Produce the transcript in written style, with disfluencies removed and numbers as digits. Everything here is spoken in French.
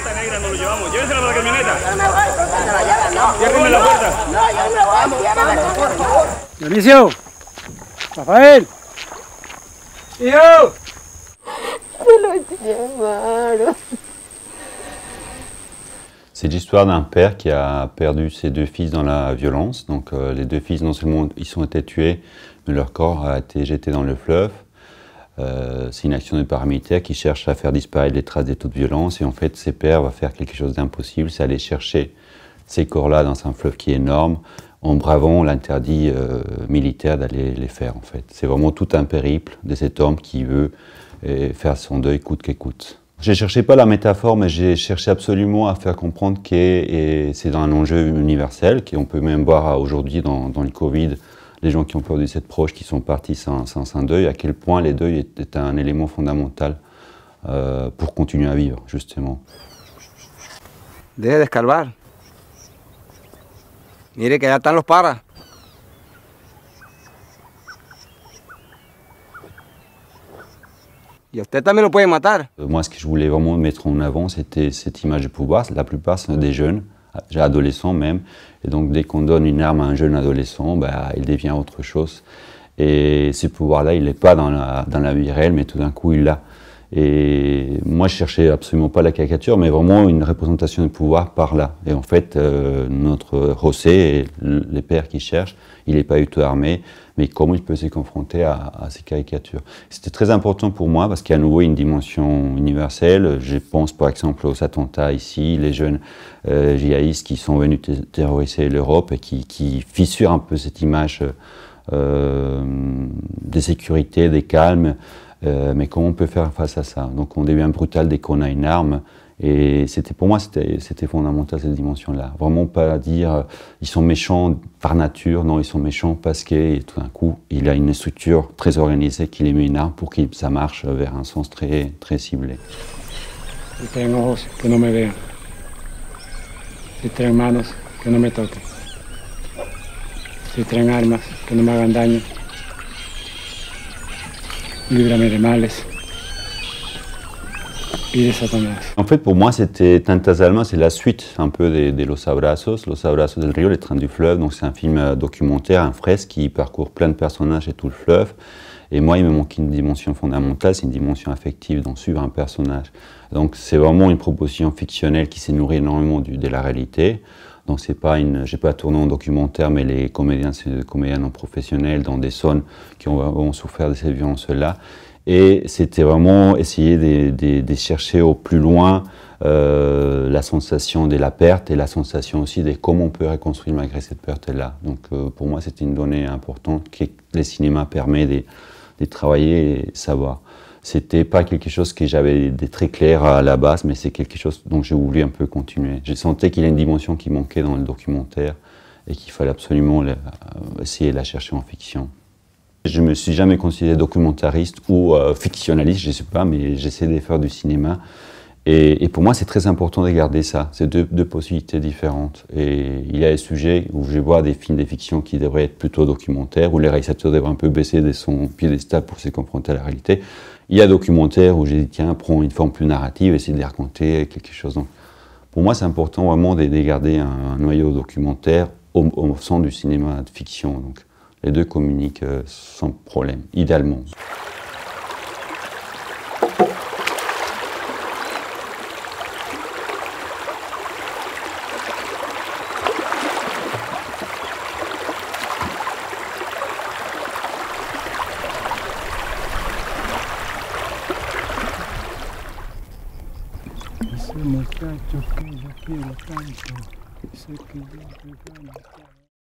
camioneta negra nos lo llevamos. Llévensela para la camioneta. Yo no me voy, porque se la llevan, no. Ciérreme la puerta. No, yo no me voy, llévame, por favor. Dionisio, Rafael, hijo. Se lo llevaron. C'est l'histoire d'un père qui a perdu ses deux fils dans la violence. Donc les deux fils, non seulement ils ont été tués, mais leur corps a été jeté dans le fleuve. C'est une action de paramilitaires qui cherche à faire disparaître les traces de toute violence. Et en fait, ces pères vont faire quelque chose d'impossible, c'est aller chercher ces corps-là dans un fleuve qui est énorme, en bravant l'interdit militaire d'aller les faire, en fait. C'est vraiment tout un périple de cet homme qui veut faire son deuil coûte que coûte. Je ne cherchais pas la métaphore, mais j'ai cherché absolument à faire comprendre que c'est un enjeu universel, qu'on peut même voir aujourd'hui dans le Covid, les gens qui ont perdu cette proche, qui sont partis sans deuil, à quel point les deuils est un élément fondamental pour continuer à vivre, justement. Deje d'escarbar. Mire que ya están los paras. Y usted también lo puede matar. Moi, ce que je voulais vraiment mettre en avant, c'était cette image de pouvoir. La plupart sont des jeunes, adolescents même. Et donc, dès qu'on donne une arme à un jeune adolescent, bah, il devient autre chose. Et ce pouvoir-là, il n'est pas dans la vie réelle, mais tout d'un coup, il l'a. Et moi, je cherchais absolument pas la caricature, mais vraiment une représentation du pouvoir par là. Et en fait, notre José, les pères qui cherchent, il n'est pas du tout armé, mais comment il peut se confronter à ces caricatures. C'était très important pour moi parce qu'il y a à nouveau une dimension universelle. Je pense par exemple aux attentats ici, les jeunes djihadistes qui sont venus terroriser l'Europe et qui fissurent un peu cette image de sécurité, de calme. Mais comment on peut faire face à ça? Donc on devient brutal dès qu'on a une arme. Et pour moi, c'était fondamental cette dimension-là. Vraiment pas dire ils sont méchants par nature, non, ils sont méchants parce que tout d'un coup, il a une structure très organisée qui les met une arme pour que ça marche vers un sens très, très ciblé. Si traen ojos, que no me vean. Si traen manos, que no me toquen. Si traen armas, que no me hagan daño. Líbrame de males y de Satanás. En fait, pour moi, c'était Tantas Almas, c'est la suite un peu de Los Abrazos del Rio, les trains du fleuve. Donc c'est un film documentaire, un fresque qui parcourt plein de personnages et tout le fleuve. Et moi, il me manquait une dimension fondamentale, c'est une dimension affective, donc suivre un personnage. Donc c'est vraiment une proposition fictionnelle qui s'est nourrie énormément de la réalité. Donc c'est pas j'ai pas tourné en documentaire, mais les comédiens, c'est des comédiens non professionnels dans des zones qui ont souffert de ces violences-là. Et c'était vraiment essayer de chercher au plus loin la sensation de la perte et la sensation aussi de comment on peut reconstruire malgré cette perte-là. Donc pour moi, c'était une donnée importante que le cinéma permet de travailler et savoir. C'était pas quelque chose que j'avais de très clair à la base, mais c'est quelque chose dont j'ai voulu un peu continuer. J'ai senti qu'il y a une dimension qui manquait dans le documentaire et qu'il fallait absolument essayer de la chercher en fiction. Je me suis jamais considéré documentariste ou fictionnaliste, je sais pas, mais j'essaie de faire du cinéma. Et pour moi, c'est très important de garder ça. C'est deux possibilités différentes. Et il y a des sujets où je vois des films de fiction qui devraient être plutôt documentaires, où les réalisateurs devraient un peu baisser de son piédestal pour se confronter à la réalité. Il y a des documentaires où j'ai dit, tiens, prends une forme plus narrative, essaie de raconter quelque chose. Donc, pour moi, c'est important vraiment de garder un noyau documentaire au sein du cinéma de fiction. Donc, les deux communiquent sans problème, idéalement. Ese muchacho que yo quiero tanto, sé que yo te amo.